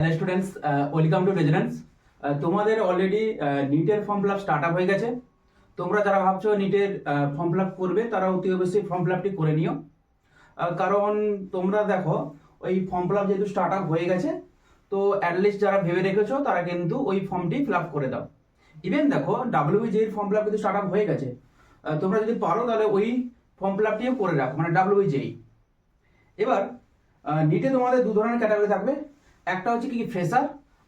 Hello students, welcome to residence. তোমাদের already নিটের form fill up start up হয়ে গেছে। তোমরা যারা ভাবছো নিটের ফর্ম ফিল আপ করবে তারা অতি অবশ্যই ফর্ম ফিল আপটি করে নিও। কারণ তোমরা দেখো, ওই ফর্ম ফিল আপ যেহেতু স্টার্ট আপ হয়ে গেছে, তো অ্যাটলিস্ট যারা ভেবে রেখেছো তারা কিন্তু ওই ফর্মটি ফিল আপ করে দাও। ইভেন দেখো, ডাব্লিউবিজে এর ফর্ম ফিল আপ কিন্তু স্টার্ট আপ হয়ে গেছে। তোমরা যদি পারো তাহলে ওই ফর্ম ফিল আপটিও করে রাখো, মানে ডাব্লিউবিজেই। এবার নিটে তোমাদের দু ধরনের ক্যাটাগরি থাকবে। একটা হচ্ছে কি ফ্রেশার,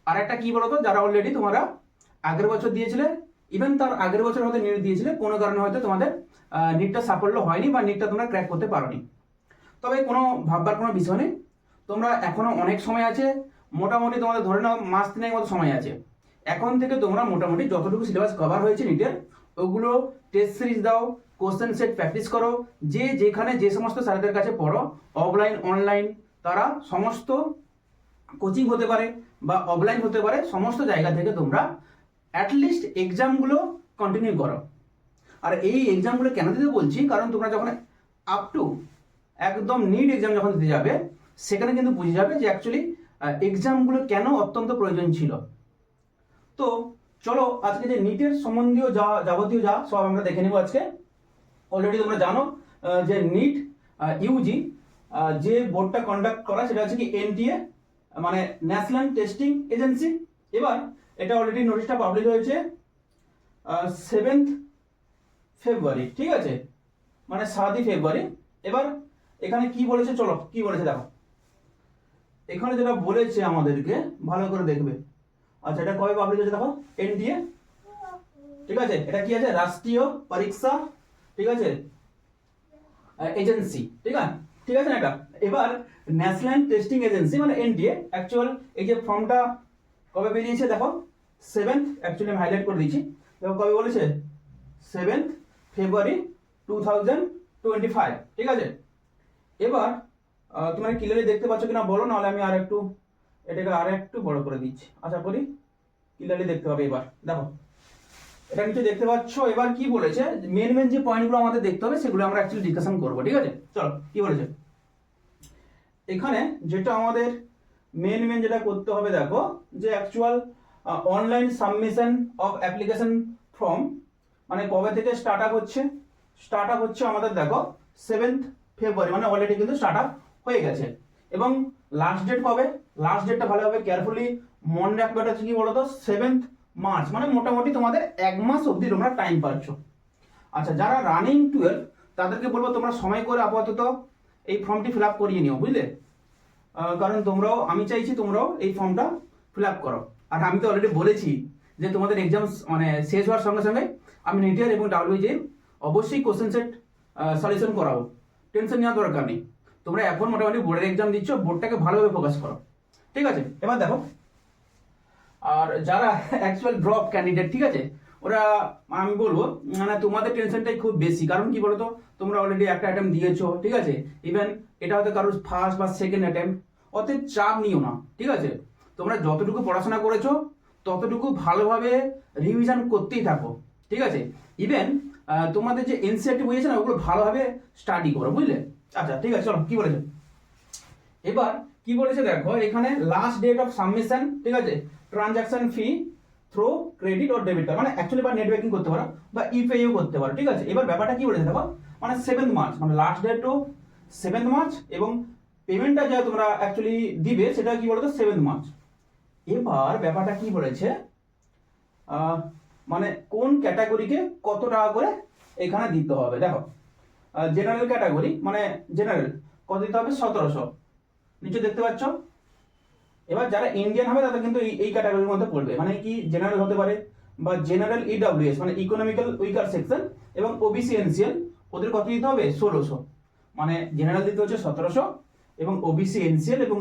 আর একটা কি বলতো, যারা অলরেডি তোমরা আগের বছর দিয়েছিলে, ইভেন তার আগের বছর হয়তো নিট দিয়েছিলে, কোনো কারণে হয়তো তোমাদের নিটটা সাফল্য হয়নি বা নিটটা তোমরা ক্র্যাক করতে পারোনি। তবে কোনো ভাববার কোনো বিষয় নেই, তোমরা এখনো অনেক সময় আছে। মোটামুটি তোমাদের ধরে নাও মাস তিনেক মতো সময় আছে। এখন থেকে তোমরা মোটামুটি যতটুকু সিলেবাস কভার হয়েছে নিটের, ওগুলো টেস্ট সিরিজ দাও, কোশ্চেন সেট প্র্যাকটিস করো। যে যেখানে যে সমস্ত স্যারদের কাছে পড়ো, অফলাইন অনলাইন, তারা সমস্ত কোচিং হতে পারে বা অফলাইন হতে পারে, সমস্ত জায়গা থেকে তোমরা অ্যাটলিস্ট এক্সামগুলো কন্টিনিউ করো। আর এই এক্সামগুলো কেন দিতে বলছি, কারণ তোমরা যখন আপ টু একদম নিট এক্সাম যখন দিতে যাবে, সেখানে কিন্তু বুঝে যাবে যে অ্যাকচুয়ালি এক্সামগুলো কেন অত্যন্ত প্রয়োজন ছিল। তো চলো, আজকে যে নিটের সম্বন্ধীয় যাবতীয় সব আমরা দেখে নেব আজকে। অলরেডি তোমরা জানো যে নিট ইউজি যে বোর্ডটা কন্ডাক্ট করা, সেটা হচ্ছে কি এনটিএ, মানে ন্যাশনাল টেস্টিং এজেন্সি। এবার এটা অলরেডি নোটিশটা পাবলিশ হয়েছে 7th ফেব্রুয়ারি, ঠিক আছে, মানে 7ই ফেব্রুয়ারি। এবার এখানে কি বলেছে, চলো কি বলেছে দেখো। এখানে যেটা বলেছে আমাদেরকে ভালো করে দেখবে। আচ্ছা, এটা কবে পাবলিশ হয়েছে দেখো, এনটিএ, ঠিক আছে। এটা কি আছে, রাষ্ট্রীয় পরীক্ষা, ঠিক আছে, এজেন্সি, ঠিক আছে, ঠিক আছে না এটা। এবার ন্যাশনাল টেস্টিং এজেন্সি মানে এনটিএ, অ্যাকচুয়াল এই যে ফর্মটা কবে বেরিয়েছে দেখো, 7th, অ্যাকচুয়ালি আমি হাইলাইট করে দিয়েছি। দেখো কবে বলেছে, 7th ফেব্রুয়ারি 2025, ঠিক আছে। এবার তোমরা ক্লিয়ারলি দেখতে পাচ্ছ কিনা বলো, নাহলে আমি এটাকে আর একটু বড় করে দিচ্ছি, আশা করি ক্লিয়ারলি দেখতে পাবে। এবার দেখো, এটা কিছু দেখতে পাচ্ছ। এবার কি বলেছে, মেন যে পয়েন্টগুলো আমাদের দেখতে হবে, সেগুলো আমরা অ্যাকচুয়ালি ডিসকাশন করবো, ঠিক আছে। চলো কি বলেছে এখানে, যেটা আমাদের মেন যেটা করতে হবে দেখো, যে actual online submission of application form, মানে কবে থেকে স্টার্ট আপ হচ্ছে আমাদের দেখো 7th ফেব্রুয়ারি, মানে অলরেডি কিন্তু স্টার্ট আপ হয়ে গেছে। এবং লাস্ট ডেট কবে, লাস্ট ডেটটা ভালোভাবে কেয়ারফুলি মনে রাখবে। এটা হচ্ছে কি বলতো, 7th মার্চ, মানে মোটামুটি তোমাদের এক মাস অবধি তোমরা টাইম পাচ্ছ। আচ্ছা, যারা রানিং 12 তাদেরকে বলবো তোমরা সময় করে আপাতত এই ফর্মটি ফিল আপ করিয়ে নিও, বুঝলে। কারণ তোমরাও, আমি চাইছি তোমরাও এই ফর্মটা ফিল আপ করো। আর আমি তো অলরেডি বলেছি যে তোমাদের এক্সাম মানে শেষ হওয়ার সঙ্গে সঙ্গে আমি নিটের এবং ডাব্লিউবিজের অবশ্যই কোশ্চেন সেট সলিউশন করাবো, টেনশন নেওয়ার দরকার নেই। তোমরা এখন মোটামুটি বোর্ডের এক্সাম দিচ্ছ, বোর্ডটাকে ভালোভাবে ফোকাস করো, ঠিক আছে। এবার দেখো, আর যারা অ্যাকচুয়াল ড্রপ ক্যান্ডিডেট, ঠিক আছে, ওরা আমি বলবো মানে তোমাদের টেনশনটাই খুব বেশি। কারণ কি বলতো, তোমরা অলরেডি একটা অ্যাটেম্প দিয়েছো, ঠিক আছে। ইভেন এটা হয়তো কারোর ফার্স্ট বা সেকেন্ড অ্যাটেম্প, অতএব চাপ নিও না, ঠিক আছে। তোমরা যতটুকু পড়াশোনা করেছো ততটুকু ভালোভাবে রিভিশন করতেই থাকো, ঠিক আছে। ইভেন তোমাদের যে এনসিইআরটি বই আছে না, ওগুলো ভালোভাবে স্টাডি করো, বুঝলে। আচ্ছা ঠিক আছে, চলো কি বলেছে এবার। কি বলেছে দেখো এখানে, লাস্ট ডেট অফ সাবমিশন, ঠিক আছে, transaction fee through credit or debit card, মানে অ্যাকচুয়ালি বা নেট ব্যাংকিং করতে পারো বা ইউপিআইও করতে পারো, ঠিক আছে। এবার ব্যাপারটা কি বলেছে দেখো, মানে 7th মার্চ, মানে last date two 7th March, এবং পেমেন্টটা যা তোমরা অ্যাকচুয়ালি দিবে সেটা কি বলতো 7th মার্চ। এবার ব্যাপারটা কি বলেছে, মানে কোন ক্যাটাগরিকে কত টাকা করে এখানে দিতে হবে। দেখো, জেনারেল ক্যাটাগরি মানে জেনারেল কত দিতে হবে, 1700, নিচে দেখতে পাচ্ছ। এবার যারা ইন্ডিয়ান হবে তাদের কিন্তু এই ক্যাটাগরির মধ্যে পড়বে, মানে কি জেনারেল হতে পারে বা জেনারেল ইডব্লিউএস মানে ইকোনমিক্যাল উইকার সেকশন, এবং ওবিসি এনসিএল, ওদের কত দিতে হবে 1600, মানে জেনারেল দিতে হচ্ছে 1700, এবং ওবিসি এনসিএল এবং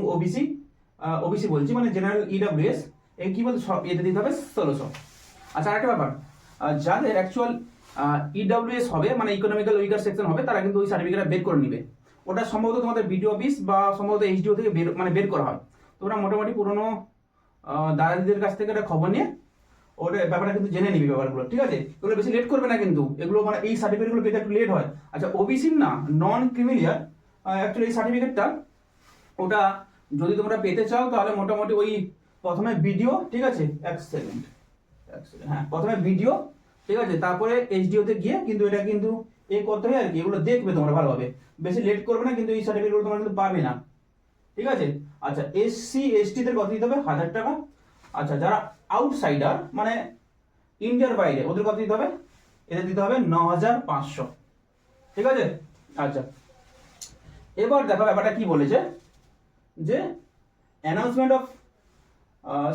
ওবিসি বলছি মানে জেনারেল ইডব্লিউএস, এই কি বলতে সব এতে দিতে হবে 1600। আচ্ছা আরেকটা ব্যাপার, যাদের অ্যাকচুয়াল ইডব্লিউএস হবে মানে ইকোনমিক্যাল উইকার সেকশন হবে, তারা কিন্তু ওই সার্টিফিকেটটা বের করে নিবে। ওটা সম্ভবত তোমাদের বিডিও অফিস বা সম্ভবত এইচডিও থেকে বের করা হয়। তোমরা মোটামুটি পুরোনো দাদাদিদের কাছ থেকে একটা খবর নিয়ে ওটা ব্যাপারটা কিন্তু জেনে নিবি ব্যাপারগুলো, ঠিক আছে। এগুলো বেশি লেট করবে না কিন্তু, এগুলো মানে এই সার্টিফিকেটগুলো পেতে একটু লেট হয়। আচ্ছা, ওবিসির না নন ক্রিমিলিয়ার অ্যাকচুয়ালি এই সার্টিফিকেটটা, ওটা যদি তোমরা পেতে চাও তাহলে মোটামুটি ওই প্রথমে ভিডিও, ঠিক আছে, এক সেকেন্ড, হ্যাঁ প্রথমে ভিডিও, ঠিক আছে, তারপরে এইচডিওতে গিয়ে কিন্তু এটা কিন্তু করতে হয় আর কি, এগুলো দেখবে তোমরা ভালোভাবে, বেশি লেট করবে না, কিন্তু এই সার্টিফিকেটগুলো তোমরা কিন্তু পাবে না, ঠিক আছে। আচ্ছা এসসি এসটিদের কত দিতে হবে? 1000 টাকা। আচ্ছা যারা আউটসাইডার মানে ইন্ডিয়ার বাইরে, ওদের কত দিতে হবে? এদের দিতে হবে 9500, ঠিক আছে। আচ্ছা এবার দেখো ব্যাপারটা কি বলেছে, যে অ্যানাউন্সমেন্ট অফ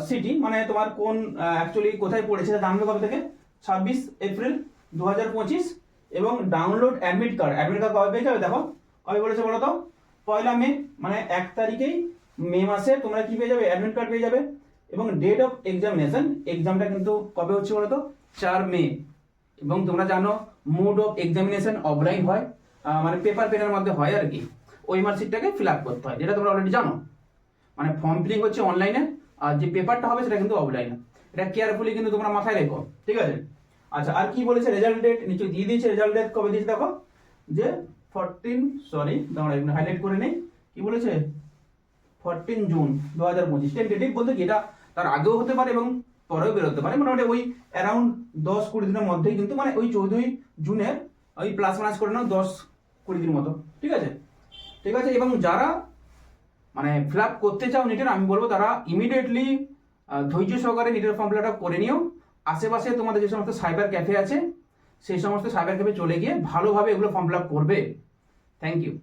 সিটি মানে তোমার কোন অ্যাকচুয়ালি কোথায় পড়েছে জানবে কবে থেকে? 26 এপ্রিল 2025। এবং download admit card, admit card কবে পেয়ে যাবে? দেখো কবে বলেছে বলো তো? 1 মে, মানে 1 তারিখেই মে মাসে তোমরা কি পেয়ে যাবে? অ্যাডমিট কার্ড পেয়ে যাবে। এবং ডেট অফ এক্সামিনেশন, এক্সামটা কিন্তু কবে হচ্ছে বলো তো? 4 মে। এবং তোমরা জানো মোড অফ এক্সামিনেশন অফলাইন হয়, মানে পেপার পেনের মধ্যে হয় আর কি, ওই মার্কশিটটাকে ফিল আপ করতে হয়, যেটা তোমরা অলরেডি জানো। মানে ফর্ম ফিলিং হচ্ছে অনলাইনে, আর যে পেপারটা হবে সেটা কিন্তু অফলাইনে। এটা কেয়ারফুলি কিন্তু তোমরা মাথায় রেখো, ঠিক আছে। আচ্ছা আর কি বলেছে? রেজাল্ট ডেট নিচে দিয়ে দিয়েছে, রেজাল্ট ডেট কবে দিয়েছে দেখো, যে 14, সরি দাঁড়া এখানে হাইলাইট করে নেই, কি বলেছে? 14 জুন 2025। টেন্টেটিভ বলতে কি এটা তার আগেও হতে পারে এবং পরেও বেরোতে পারে, মোটামুটি ওই অ্যারাউন্ড 10-20 দিনের মধ্যেই কিন্তু, মানে ওই 14 জুনের ওই প্লাস মাইনাস করে নাও 10-20 দিন মতো, ঠিক আছে, ঠিক আছে। এবং যারা মানে ফিল আপ করতে চাও নিটের, আমি বলবো তারা ইমিডিয়েটলি ধৈর্য সহকারে নিটের ফর্ম ফিল আপ করে নিও। আশেপাশে তোমাদের যে সমস্ত সাইবার ক্যাফে আছে সেই সমস্ত সাইবার ক্যাফে চলে গিয়ে ভালোভাবে এগুলো ফর্ম ফিল আপ করবে। Thank you.